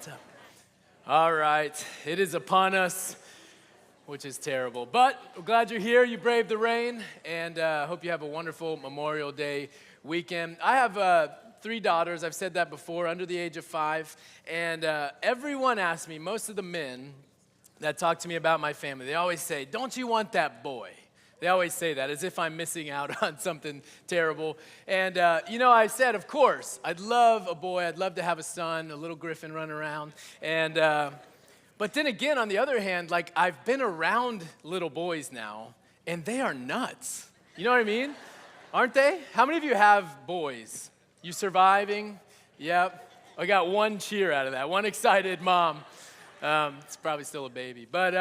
What's up? All right, it is upon us, which is terrible. But we're glad you're here. You braved the rain, and hope you have a wonderful Memorial Day weekend. I have 3 daughters. I've said that before, under the age of 5. And everyone asks me, most of the men that talk to me about my family, they always say, "Don't you want that boy?" They always say that as if I'm missing out on something terrible. And, I said, of course, I'd love a boy. I'd love to have a son, a little Griffin run around. And, but then again, on the other hand, like I've been around little boys now, and they are nuts. You know what I mean? Aren't they? How many of you have boys? You surviving? Yep. I got one cheer out of that, one excited mom. It's probably still a baby. But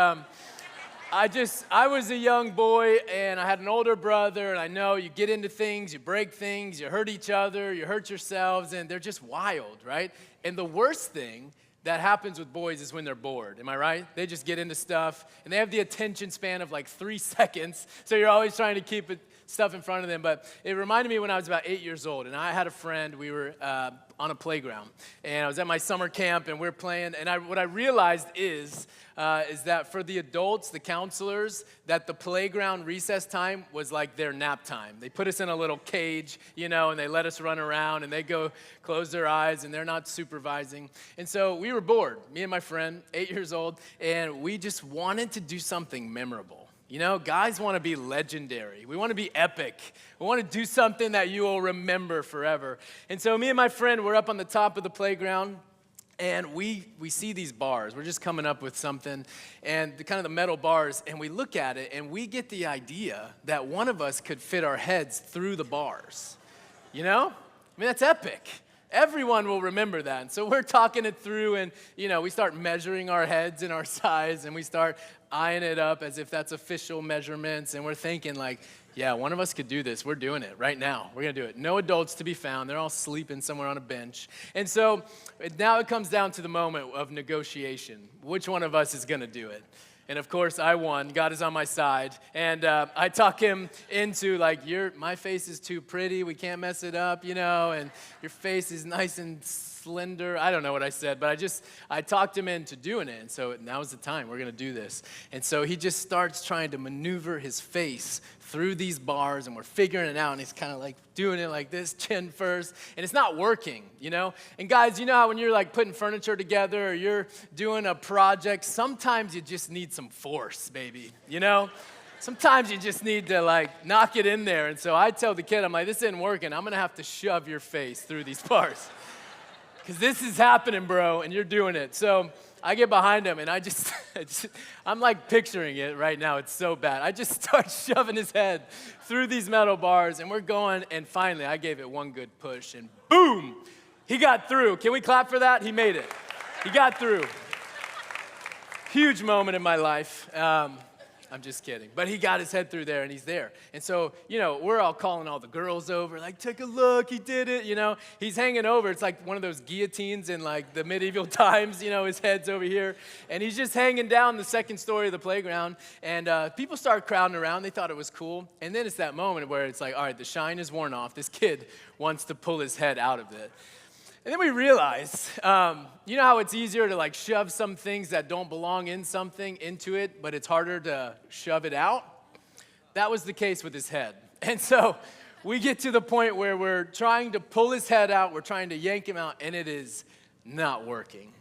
I was a young boy, and I had an older brother, and I know you get into things, you break things, you hurt each other, you hurt yourselves, and they're just wild, right? And the worst thing that happens with boys is when they're bored, am I right? They just get into stuff, and they have the attention span of like 3 seconds, so you're always trying to keep stuff in front of them. But it reminded me when I was about 8 years old, and I had a friend. We were on a playground, and I was at my summer camp, and we were playing, and what I realized is that for the adults, the counselors, that the playground recess time was like their nap time. They put us in a little cage, and they let us run around, and they go close their eyes, and they're not supervising. And so we were bored, me and my friend, 8 years old, and we just wanted to do something memorable. Guys want to be legendary. We want to be epic. We want to do something that you will remember forever. And so me and my friend were up on the top of the playground, and we see these bars. We're just coming up with something, and the metal bars, and we look at it, and we get the idea that one of us could fit our heads through the bars. That's epic. Everyone will remember that. And so we're talking it through, and, we start measuring our heads and our size, and we start eyeing it up as if that's official measurements, and we're thinking like, yeah, one of us could do this. We're doing it right now. We're going to do it. No adults to be found. They're all sleeping somewhere on a bench. And so now it comes down to the moment of negotiation. Which one of us is going to do it? And of course, I won. God is on my side. And I talk him into like, my face is too pretty. We can't mess it up, and your face is nice and slender. I don't know what I said, but I talked him into doing it. And so now's the time. We're going to do this. And so he just starts trying to maneuver his face through these bars, and we're figuring it out, and he's kind of like doing it like this, chin first, and it's not working, And guys, you know how when you're like putting furniture together or you're doing a project, sometimes you just need some force, baby, Sometimes you just need to like knock it in there. And so I tell the kid, I'm like, this isn't working. I'm going to have to shove your face through these bars. Because this is happening, bro, and you're doing it. So I get behind him, and I'm like picturing it right now. It's so bad. I just start shoving his head through these metal bars, and we're going, and finally I gave it one good push, and boom, he got through. Can we clap for that? He made it. He got through. Huge moment in my life. I'm just kidding. But he got his head through there, and he's there. And so, we're all calling all the girls over, like, take a look, he did it, He's hanging over. It's like one of those guillotines in, like, the medieval times, his head's over here. And he's just hanging down the second story of the playground. And people start crowding around. They thought it was cool. And then it's that moment where it's like, all right, the shine is worn off. This kid wants to pull his head out of it. And then we realized, you know how it's easier to like shove some things that don't belong in something into it, but it's harder to shove it out? That was the case with his head. And so we get to the point where we're trying to pull his head out, we're trying to yank him out, and it is not working.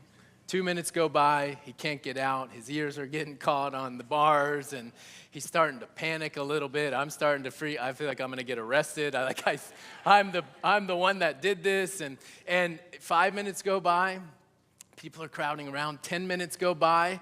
2 minutes go by, he can't get out, his ears are getting caught on the bars, and he's starting to panic a little bit. I'm starting to freak. I feel like I'm gonna get arrested. I'm the one that did this, and 5 minutes go by, people are crowding around, 10 minutes go by,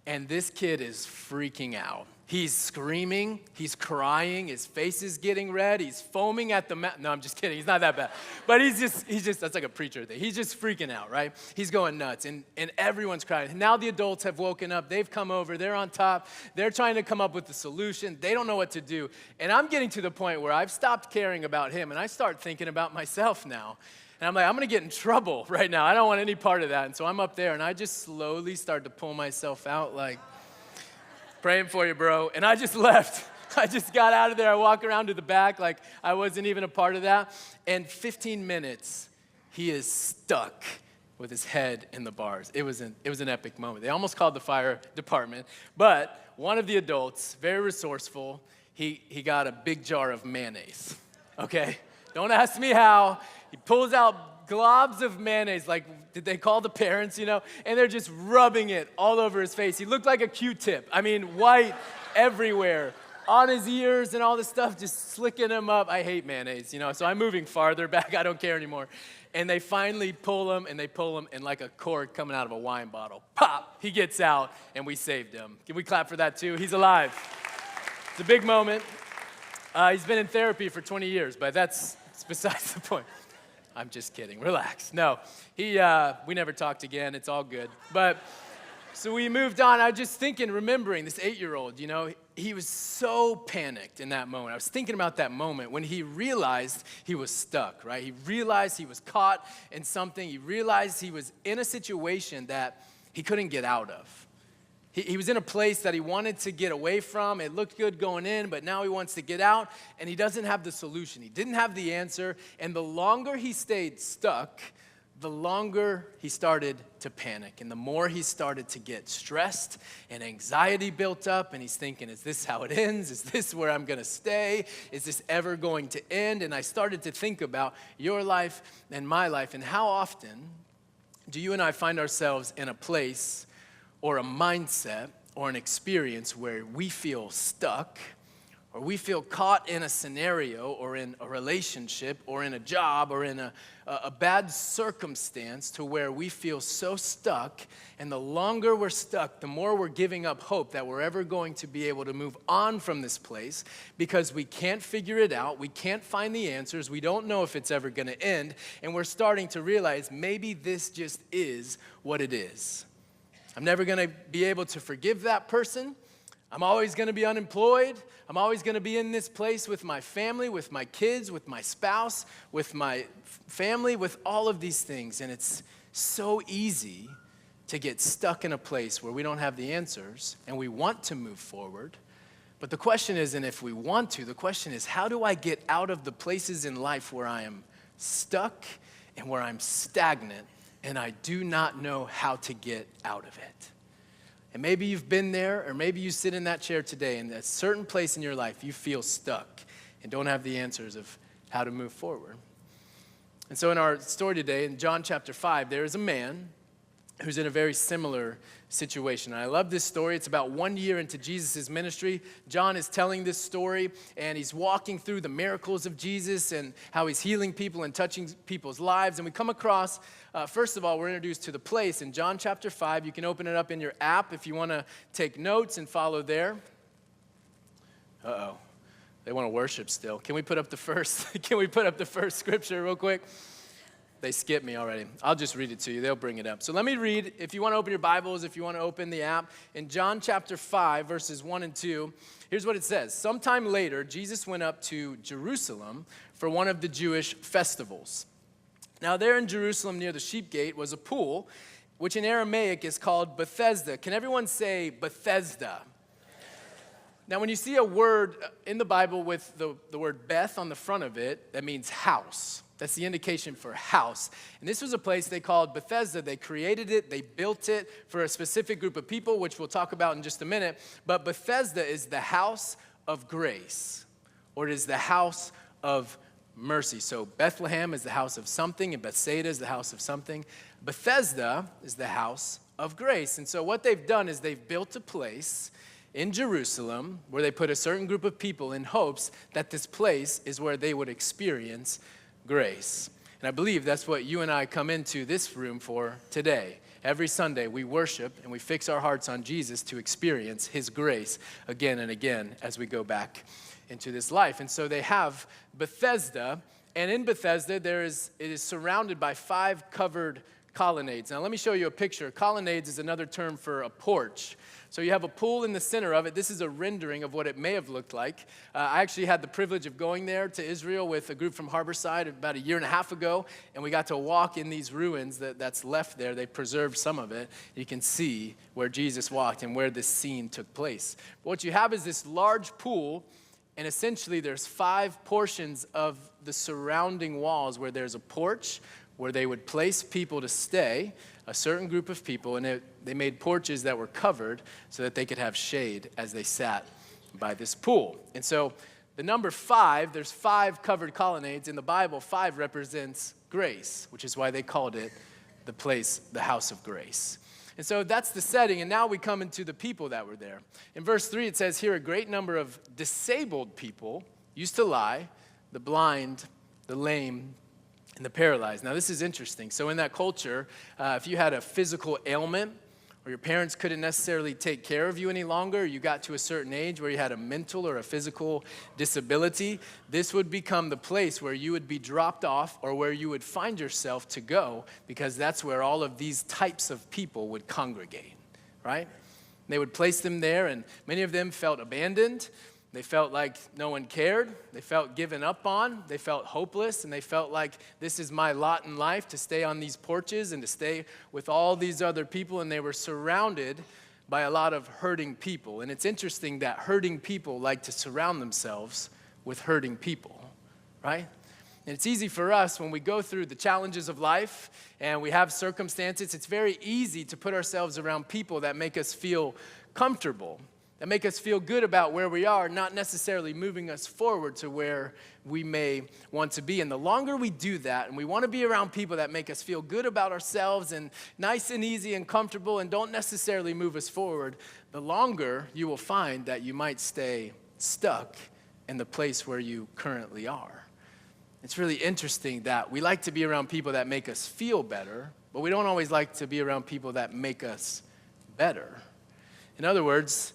and this kid is freaking out. He's screaming, he's crying, his face is getting red, he's foaming at the mouth. No, I'm just kidding, he's not that bad. But he's just, that's like a preacher thing. He's just freaking out, right? He's going nuts, and everyone's crying. Now the adults have woken up, they've come over, they're on top, they're trying to come up with the solution, they don't know what to do. And I'm getting to the point where I've stopped caring about him, and I start thinking about myself now. And I'm like, I'm gonna get in trouble right now. I don't want any part of that. And so I'm up there, and I just slowly start to pull myself out like, praying for you, bro. And I just left. I just got out of there. I walk around to the back like I wasn't even a part of that. And 15 minutes, he is stuck with his head in the bars. It was an epic moment. They almost called the fire department, but one of the adults, very resourceful, he got a big jar of mayonnaise, okay? Don't ask me how. He pulls out globs of mayonnaise, like, did they call the parents, And they're just rubbing it all over his face. He looked like a Q-tip. I mean, white everywhere, on his ears and all this stuff, just slicking him up. I hate mayonnaise, so I'm moving farther back. I don't care anymore. And they finally pull him, and like a cork coming out of a wine bottle. Pop! He gets out, and we saved him. Can we clap for that, too? He's alive. It's a big moment. He's been in therapy for 20 years, but that's besides the point. I'm just kidding. Relax. No, we never talked again. It's all good. But so we moved on. I was just thinking, remembering this 8-year-old, he was so panicked in that moment. I was thinking about that moment when he realized he was stuck, right? He realized he was caught in something. He realized he was in a situation that he couldn't get out of. He was in a place that he wanted to get away from. It looked good going in, but now he wants to get out, and he doesn't have the solution. He didn't have the answer, and the longer he stayed stuck, the longer he started to panic, and the more he started to get stressed, and anxiety built up, and he's thinking, is this how it ends? Is this where I'm going to stay? Is this ever going to end? And I started to think about your life and my life, and how often do you and I find ourselves in a place or a mindset or an experience where we feel stuck, or we feel caught in a scenario or in a relationship or in a job or in a bad circumstance to where we feel so stuck, and the longer we're stuck, the more we're giving up hope that we're ever going to be able to move on from this place, because we can't figure it out, we can't find the answers, we don't know if it's ever going to end, and we're starting to realize maybe this just is what it is. I'm never going to be able to forgive that person. I'm always going to be unemployed. I'm always going to be in this place with my family, with my kids, with my spouse, with my family, with all of these things. And it's so easy to get stuck in a place where we don't have the answers and we want to move forward. But the question isn't if we want to. The question is, how do I get out of the places in life where I am stuck and where I'm stagnant and I do not know how to get out of it? And maybe you've been there, or maybe you sit in that chair today, and at a certain place in your life you feel stuck and don't have the answers of how to move forward. And so in our story today, in John chapter 5, there is a man who's in a very similar situation. And I love this story. It's about 1 year into Jesus' ministry. John is telling this story, and he's walking through the miracles of Jesus and how he's healing people and touching people's lives. And we come across, first of all, we're introduced to the place in John chapter 5. You can open it up in your app if you want to take notes and follow there. Uh-oh. They want to worship still. Can we put up the first scripture real quick? They skipped me already. I'll just read it to you. They'll bring it up. So let me read, if you want to open your Bibles, if you want to open the app, in John chapter 5, verses 1 and 2, here's what it says. Sometime later, Jesus went up to Jerusalem for one of the Jewish festivals. Now there in Jerusalem near the sheep gate was a pool, which in Aramaic is called Bethesda. Can everyone say Bethesda? Now when you see a word in the Bible with the word Beth on the front of it, that means house. That's the indication for house. And this was a place they called Bethesda. They created it, they built it for a specific group of people, which we'll talk about in just a minute. But Bethesda is the house of grace, or it is the house of mercy. So Bethlehem is the house of something, and Bethsaida is the house of something. Bethesda is the house of grace. And so what they've done is they've built a place in Jerusalem where they put a certain group of people in hopes that this place is where they would experience grace. And I believe that's what you and I come into this room for today. Every Sunday we worship and we fix our hearts on Jesus to experience his grace again and again as we go back into this life. And so they have Bethesda, and in Bethesda it is surrounded by 5 covered colonnades. Now let me show you a picture. Colonnades is another term for a porch. So you have a pool in the center of it. This is a rendering of what it may have looked like. I actually had the privilege of going there to Israel with a group from Harborside about a year and a half ago, and we got to walk in these ruins that's left there. They preserved some of it. You can see where Jesus walked and where this scene took place. But what you have is this large pool, and essentially there's 5 portions of the surrounding walls where there's a porch, where they would place people to stay, a certain group of people, and they made porches that were covered so that they could have shade as they sat by this pool. And so the number 5, there's 5 covered colonnades. In the Bible, 5 represents grace, which is why they called it the place, the house of grace. And so that's the setting, and now we come into the people that were there. In verse 3, it says here, a great number of disabled people used to lie, the blind, the lame, and the paralyzed. Now, this is interesting. So in that culture, if you had a physical ailment, or your parents couldn't necessarily take care of you any longer, you got to a certain age where you had a mental or a physical disability, this would become the place where you would be dropped off or where you would find yourself to go, because that's where all of these types of people would congregate, right? They would place them there, and many of them felt abandoned. They felt like no one cared. They felt given up on. They felt hopeless, and they felt like this is my lot in life, to stay on these porches and to stay with all these other people, and they were surrounded by a lot of hurting people. And it's interesting that hurting people like to surround themselves with hurting people, right? And it's easy for us when we go through the challenges of life and we have circumstances, it's very easy to put ourselves around people that make us feel comfortable, that make us feel good about where we are, not necessarily moving us forward to where we may want to be. And the longer we do that, and we want to be around people that make us feel good about ourselves and nice and easy and comfortable and don't necessarily move us forward, the longer you will find that you might stay stuck in the place where you currently are. It's really interesting that we like to be around people that make us feel better, but we don't always like to be around people that make us better. In other words,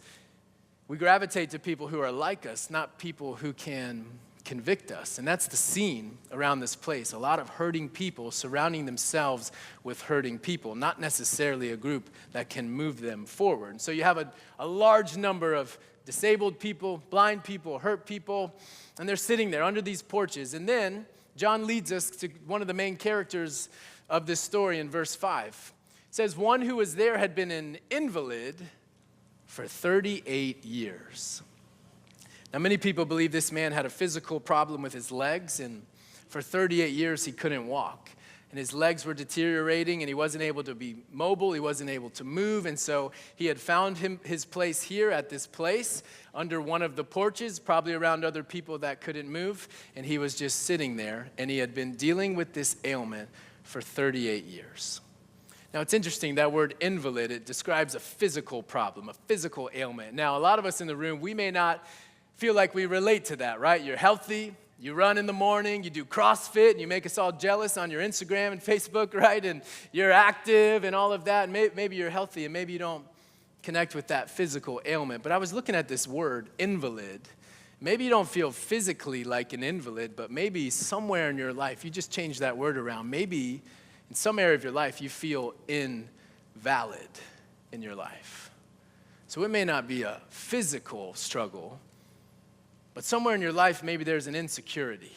we gravitate to people who are like us, not people who can convict us. And that's the scene around this place. A lot of hurting people surrounding themselves with hurting people, not necessarily a group that can move them forward. And so you have a large number of disabled people, blind people, hurt people, and they're sitting there under these porches. And then John leads us to one of the main characters of this story in verse 5. It says, one who was there had been an invalid for 38 years. Now, many people believe this man had a physical problem with his legs, and for 38 years he couldn't walk. And his legs were deteriorating, and he wasn't able to be mobile, he wasn't able to move, and so he had found his place here at this place, under one of the porches, probably around other people that couldn't move, and he was just sitting there, and he had been dealing with this ailment for 38 years. Now, it's interesting, that word invalid, it describes a physical problem, a physical ailment. Now, a lot of us in the room, we may not feel like we relate to that, right? You're healthy, you run in the morning, you do CrossFit, and you make us all jealous on your Instagram and Facebook, right? And you're active and all of that, and maybe you're healthy, and maybe you don't connect with that physical ailment. But I was looking at this word, invalid. Maybe you don't feel physically like an invalid, but maybe somewhere in your life, you just change that word around. Maybe in some area of your life, you feel invalid in your life. So it may not be a physical struggle, but somewhere in your life, maybe there's an insecurity,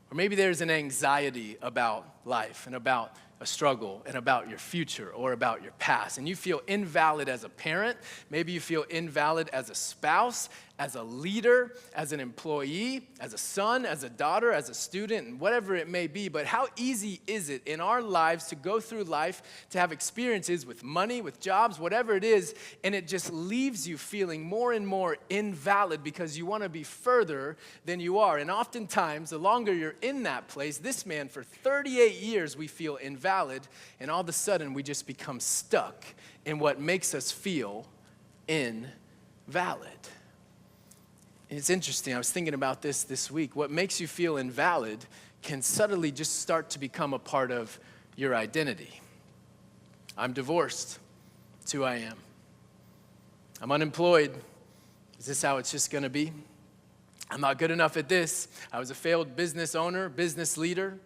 or maybe there's an anxiety about life and about a struggle and about your future or about your past. And you feel invalid as a parent. Maybe you feel invalid as a spouse, as a leader, as an employee, as a son, as a daughter, as a student, and whatever it may be. But how easy is it in our lives to go through life, to have experiences with money, with jobs, whatever it is, and it just leaves you feeling more and more invalid because you want to be further than you are. And oftentimes, the longer you're in that place, this man, for 38 years, we feel invalid, and all of a sudden, we just become stuck in what makes us feel invalid. It's interesting, I was thinking about this week. What makes you feel invalid can suddenly just start to become a part of your identity. I'm divorced. It's who I am. I'm unemployed. Is this how it's just going to be? I'm not good enough at this. I was a failed business owner, business leader.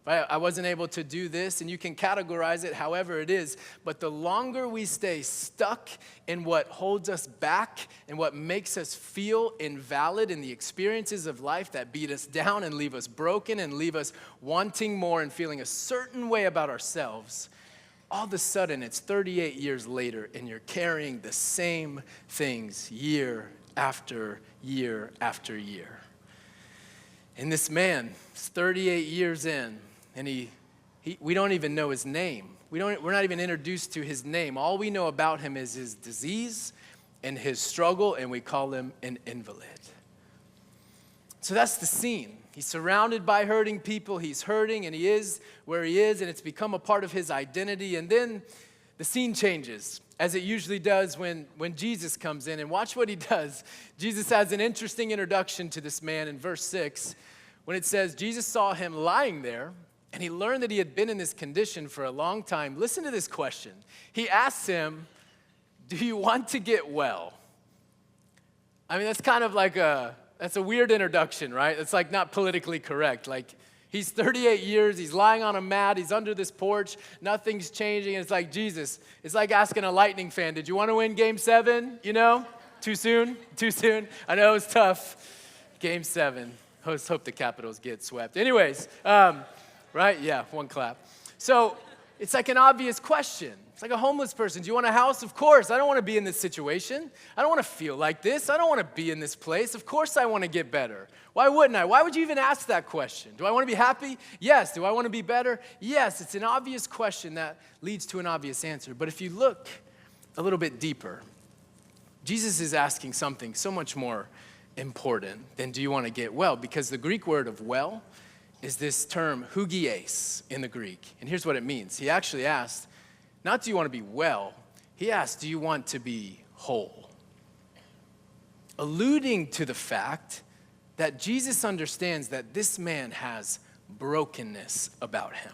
I wasn't able to do this, and you can categorize it however it is, but the longer we stay stuck in what holds us back and what makes us feel invalid in the experiences of life that beat us down and leave us broken and leave us wanting more and feeling a certain way about ourselves, all of a sudden it's 38 years later and you're carrying the same things year after year after year. And this man is 38 years in, and he we don't even know his name. We're not even introduced to his name. All we know about him is his disease and his struggle, and we call him an invalid. So that's the scene. He's surrounded by hurting people. He's hurting, and he is where he is, and it's become a part of his identity. And then the scene changes, as it usually does when Jesus comes in. And watch what he does. Jesus has an interesting introduction to this man in verse 6, when it says, Jesus saw him lying there, and he learned that he had been in this condition for a long time. Listen to this question. He asks him, do you want to get well? I mean, that's kind of like that's a weird introduction, right? It's like not politically correct. Like, he's 38 years, he's lying on a mat, he's under this porch, nothing's changing, and it's like, Jesus, it's like asking a Lightning fan, did you want to win Game 7, you know? Too soon? Too soon? I know it's tough. Game 7. Hope the Capitals get swept. Anyways, right? Yeah, one clap. So it's like an obvious question. It's like a homeless person. Do you want a house? Of course. I don't want to be in this situation. I don't want to feel like this. I don't want to be in this place. Of course I want to get better. Why wouldn't I? Why would you even ask that question? Do I want to be happy? Yes. Do I want to be better? Yes. It's an obvious question that leads to an obvious answer. But if you look a little bit deeper, Jesus is asking something so much more important than do you want to get well? Because the Greek word of well is this term hugies in the Greek. And here's what it means. He actually asked, not do you want to be well, he asked, do you want to be whole? Alluding to the fact that Jesus understands that this man has brokenness about him.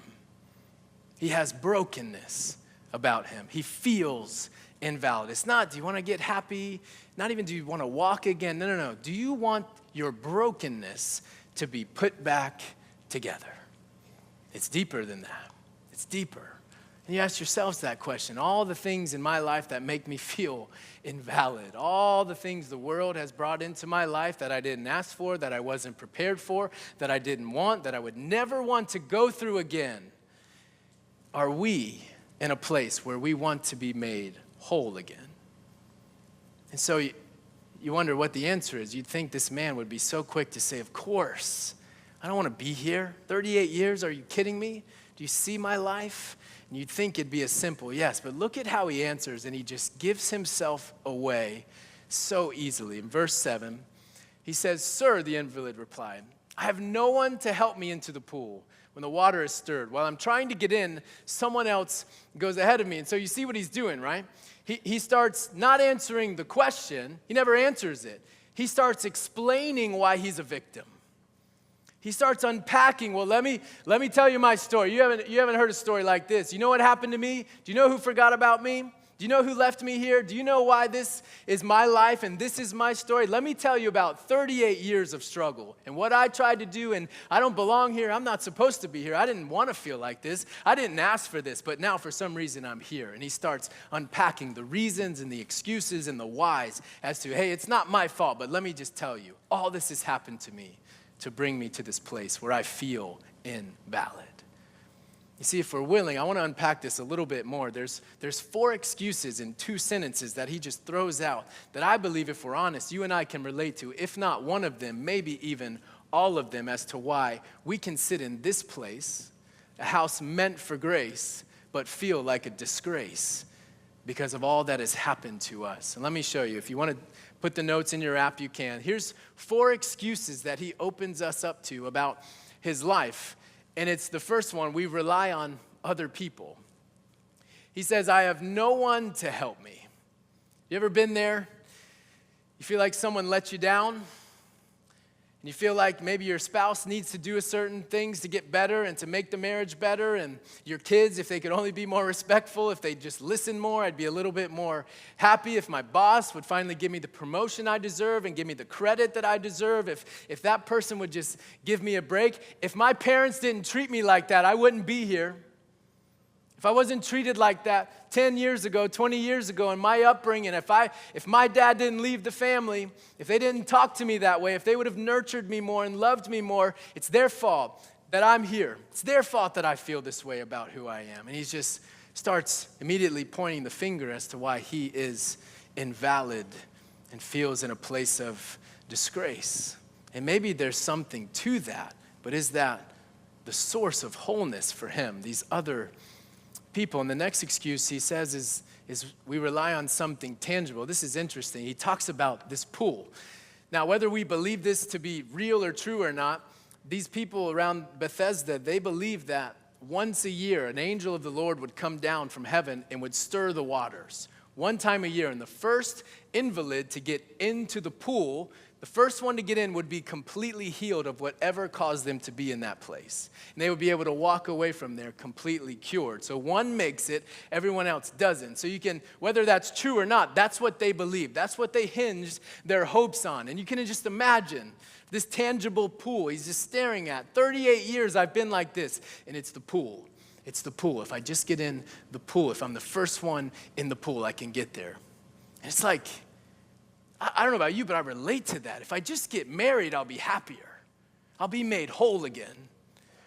He has brokenness about him. He feels invalid. It's not, do you want to get happy? Not even, do you want to walk again? No. Do you want your brokenness to be put back together? It's deeper than that. It's deeper. And you ask yourselves that question. All the things in my life that make me feel invalid, all the things the world has brought into my life that I didn't ask for, that I wasn't prepared for, that I didn't want, that I would never want to go through again. Are we in a place where we want to be made whole again? And so you wonder what the answer is. You'd think this man would be so quick to say, of course, I don't want to be here. 38 years, are you kidding me? Do you see my life? And you'd think it'd be as simple, yes, but look at how he answers, and he just gives himself away so easily. In verse 7, he says, Sir, the invalid replied, I have no one to help me into the pool when the water is stirred. While I'm trying to get in, someone else goes ahead of me. And so you see what he's doing, right? He starts not answering the question. He never answers it. He starts explaining why he's a victim. He starts unpacking. Well, let me tell you my story. You haven't heard a story like this. You know what happened to me? Do you know who forgot about me? Do you know who left me here? Do you know why this is my life and this is my story? Let me tell you about 38 years of struggle and what I tried to do, and I don't belong here. I'm not supposed to be here. I didn't want to feel like this. I didn't ask for this, but now for some reason I'm here. And he starts unpacking the reasons and the excuses and the whys as to, hey, it's not my fault, but let me just tell you, all this has happened to me to bring me to this place where I feel invalid. You see, if we're willing, I want to unpack this a little bit more. There's 4 excuses in 2 sentences that he just throws out that I believe, if we're honest, you and I can relate to, if not one of them, maybe even all of them, as to why we can sit in this place, a house meant for grace, but feel like a disgrace because of all that has happened to us. And let me show you. If you want to put the notes in your app, you can. Here's 4 excuses that he opens us up to about his life. And it's the first one, we rely on other people. He says, I have no one to help me. You ever been there? You feel like someone let you down? And you feel like maybe your spouse needs to do certain things to get better and to make the marriage better. And your kids, if they could only be more respectful, if they just listen more, I'd be a little bit more happy. If my boss would finally give me the promotion I deserve and give me the credit that I deserve. If that person would just give me a break. If my parents didn't treat me like that, I wouldn't be here. If I wasn't treated like that 10 years ago, 20 years ago in my upbringing, if my dad didn't leave the family, if they didn't talk to me that way, if they would have nurtured me more and loved me more, it's their fault that I'm here. It's their fault that I feel this way about who I am. And he just starts immediately pointing the finger as to why he is invalid and feels in a place of disgrace. And maybe there's something to that, but is that the source of wholeness for him, these other people. And the next excuse he says is we rely on something tangible. This is interesting. He talks about this pool. Now, whether we believe this to be real or true or not, these people around Bethesda, they believed that once a year, an angel of the Lord would come down from heaven and would stir the waters. One time a year. And the first invalid to get into the pool, the first one to get in would be completely healed of whatever caused them to be in that place. And they would be able to walk away from there completely cured. So one makes it, everyone else doesn't. So you can, whether that's true or not, that's what they believed. That's what they hinged their hopes on. And you can just imagine this tangible pool he's just staring at. 38 years I've been like this, and it's the pool. It's the pool. If I just get in the pool, if I'm the first one in the pool, I can get there. And it's like, I don't know about you, but I relate to that. If I just get married, I'll be happier. I'll be made whole again.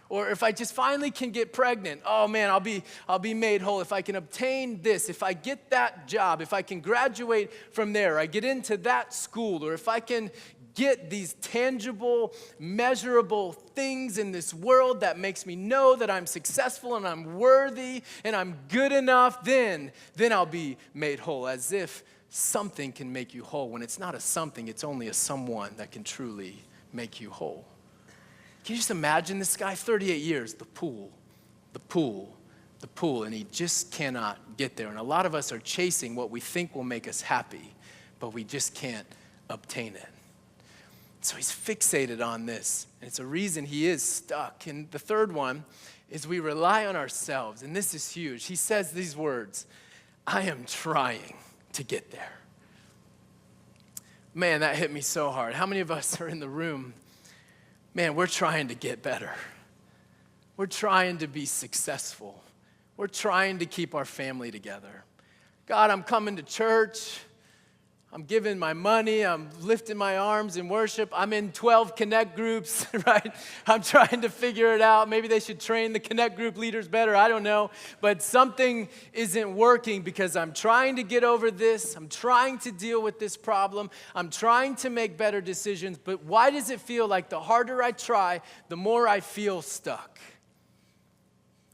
Or if I just finally can get pregnant, oh man, I'll be made whole. If I can obtain this, if I get that job, if I can graduate from there, I get into that school, or if I can get these tangible, measurable things in this world that makes me know that I'm successful and I'm worthy and I'm good enough, then I'll be made whole. As if something can make you whole, when it's not a something, it's only a someone that can truly make you whole. Can you just imagine this guy, 38 years, the pool, and he just cannot get there. And a lot of us are chasing what we think will make us happy, but we just can't obtain it. So he's fixated on this, and it's a reason he is stuck. And the third one is we rely on ourselves, and this is huge. He says these words, I am trying to get there. Man, that hit me so hard. How many of us are in the room? Man, we're trying to get better. We're trying to be successful. We're trying to keep our family together. God, I'm coming to church. I'm giving my money. I'm lifting my arms in worship. I'm in 12 Connect groups, right? I'm trying to figure it out. Maybe they should train the Connect group leaders better. I don't know. But something isn't working because I'm trying to get over this. I'm trying to deal with this problem. I'm trying to make better decisions. But why does it feel like the harder I try, the more I feel stuck?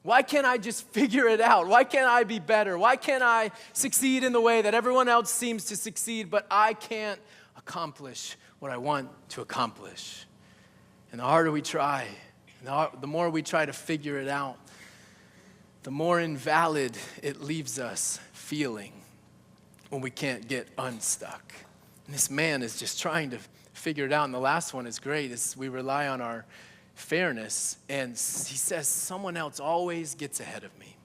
Why can't I just figure it out? Why can't I be better? Why can't I succeed in the way that everyone else seems to succeed, but I can't accomplish what I want to accomplish? And the harder we try, the more we try to figure it out, the more invalid it leaves us feeling when we can't get unstuck. And this man is just trying to figure it out. And the last one is great, is we rely on our fairness, and he says someone else always gets ahead of me.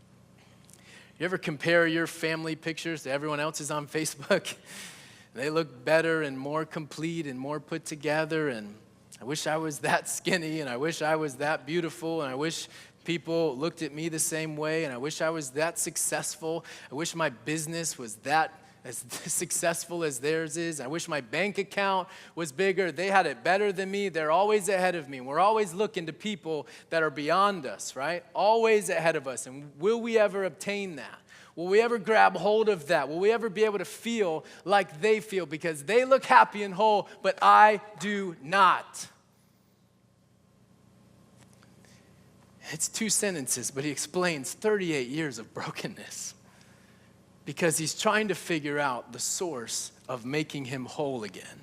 You ever compare your family pictures to everyone else's on Facebook? They look better and more complete and more put together, and I wish I was that skinny, and I wish I was that beautiful, and I wish people looked at me the same way, and I wish I was that successful. I wish my business was that as successful as theirs is. I wish my bank account was bigger. They had it better than me. They're always ahead of me. We're always looking to people that are beyond us, right? Always ahead of us. And will we ever obtain that? Will we ever grab hold of that? Will we ever be able to feel like they feel? Because they look happy and whole, but I do not. It's 2 sentences, but he explains 38 years of brokenness. Because he's trying to figure out the source of making him whole again.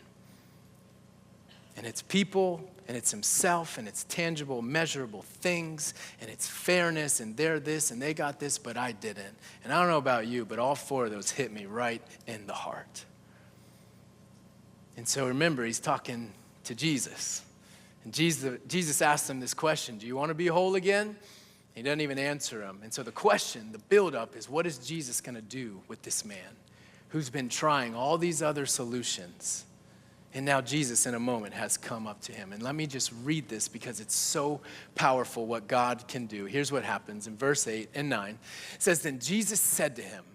And it's people, and it's himself, and it's tangible, measurable things, and it's fairness, and they're this, and they got this, but I didn't. And I don't know about you, but all 4 of those hit me right in the heart. And so remember, he's talking to Jesus. And Jesus asked him this question, do you want to be whole again? He doesn't even answer him. And so the question, the buildup is, what is Jesus going to do with this man who's been trying all these other solutions? And now Jesus, in a moment, has come up to him. And let me just read this because it's so powerful what God can do. Here's what happens in verse 8 and 9. It says, then Jesus said to him,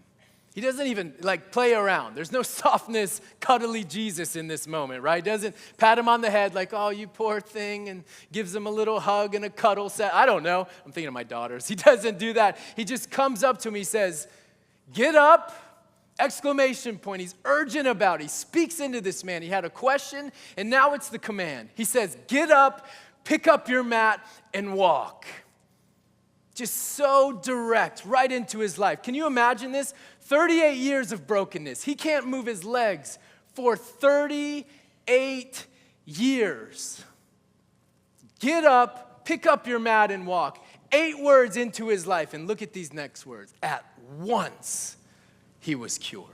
he doesn't even play around. There's no softness, cuddly Jesus in this moment, right? Doesn't pat him on the head like, oh, you poor thing, and gives him a little hug and a cuddle set. I don't know. I'm thinking of my daughters. He doesn't do that. He just comes up to me, says, get up, exclamation point. He's urgent about it. He speaks into this man. He had a question, and now it's the command. He says, get up, pick up your mat and walk. Just so direct, right into his life. Can you imagine this? 38 years of brokenness. He can't move his legs for 38 years. Get up, pick up your mat and walk. 8 words into his life, and look at these next words. At once, he was cured.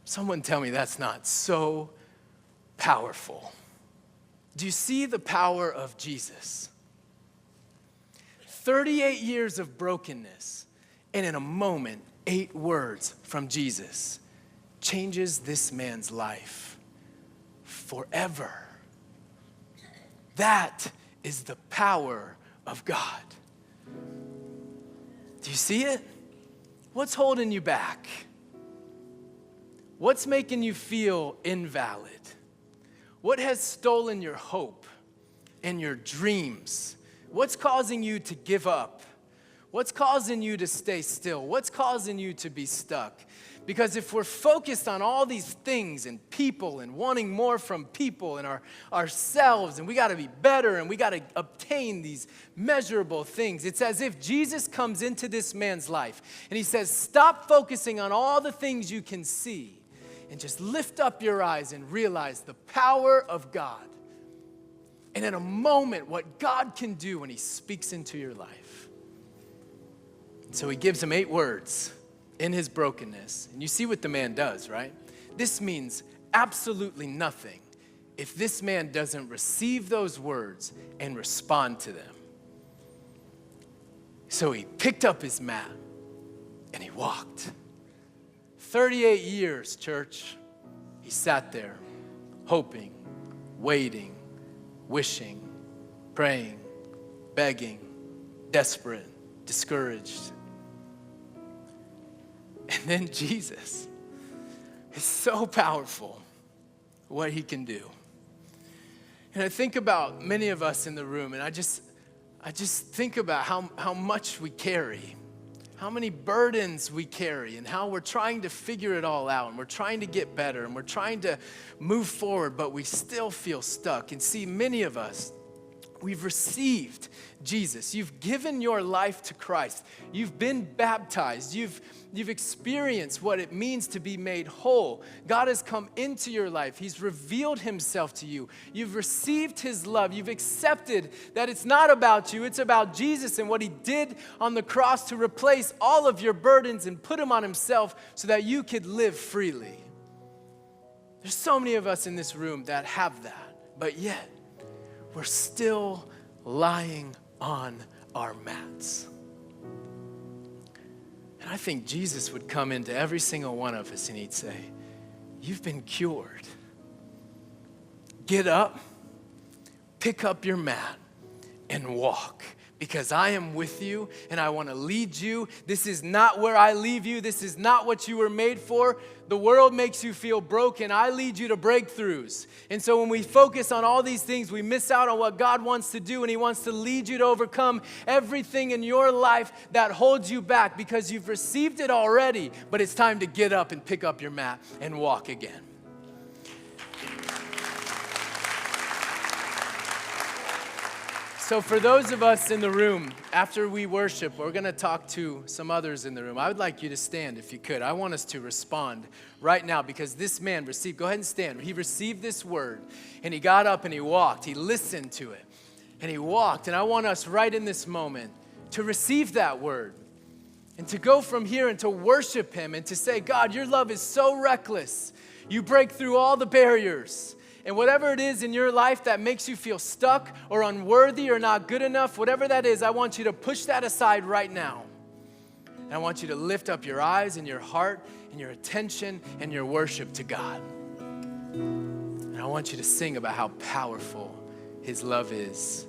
Someone tell me that's not so powerful. Do you see the power of Jesus? 38 years of brokenness, and in a moment, 8 words from Jesus changes this man's life forever. That is the power of God. Do you see it? What's holding you back? What's making you feel invalid? What has stolen your hope and your dreams? What's causing you to give up? What's causing you to stay still? What's causing you to be stuck? Because if we're focused on all these things and people and wanting more from people and ourselves, and we got to be better and we got to obtain these measurable things, it's as if Jesus comes into this man's life and he says, stop focusing on all the things you can see and just lift up your eyes and realize the power of God. And in a moment, what God can do when he speaks into your life. So he gives him 8 words in his brokenness. And you see what the man does, right? This means absolutely nothing if this man doesn't receive those words and respond to them. So he picked up his mat and he walked. 38 years, church, he sat there hoping, waiting, wishing, praying, begging, desperate, discouraged. And then Jesus is so powerful what he can do. And I think about many of us in the room, and I just think about how much we carry, how many burdens we carry, and how we're trying to figure it all out, and we're trying to get better, and we're trying to move forward, but we still feel stuck. And see, many of us, we've received Jesus. You've given your life to Christ. You've been baptized. You've experienced what it means to be made whole. God has come into your life. He's revealed himself to you. You've received his love. You've accepted that it's not about you. It's about Jesus and what he did on the cross to replace all of your burdens and put them on himself so that you could live freely. There's so many of us in this room that have that, but yet we're still lying on our mats. And I think Jesus would come into every single one of us and he'd say, you've been cured. Get up, pick up your mat, and walk. Because I am with you and I want to lead you. This is not where I leave you. This is not what you were made for. The world makes you feel broken. I lead you to breakthroughs. And so when we focus on all these things, we miss out on what God wants to do, and he wants to lead you to overcome everything in your life that holds you back because you've received it already, but it's time to get up and pick up your mat and walk again. So for those of us in the room, after we worship, we're going to talk to some others in the room. I would like you to stand if you could. I want us to respond right now because this man received, go ahead and stand. He received this word and he got up and he walked. He listened to it and he walked. And I want us right in this moment to receive that word and to go from here and to worship him and to say, God, your love is so reckless. You break through all the barriers. And whatever it is in your life that makes you feel stuck or unworthy or not good enough, whatever that is, I want you to push that aside right now. And I want you to lift up your eyes and your heart and your attention and your worship to God. And I want you to sing about how powerful his love is.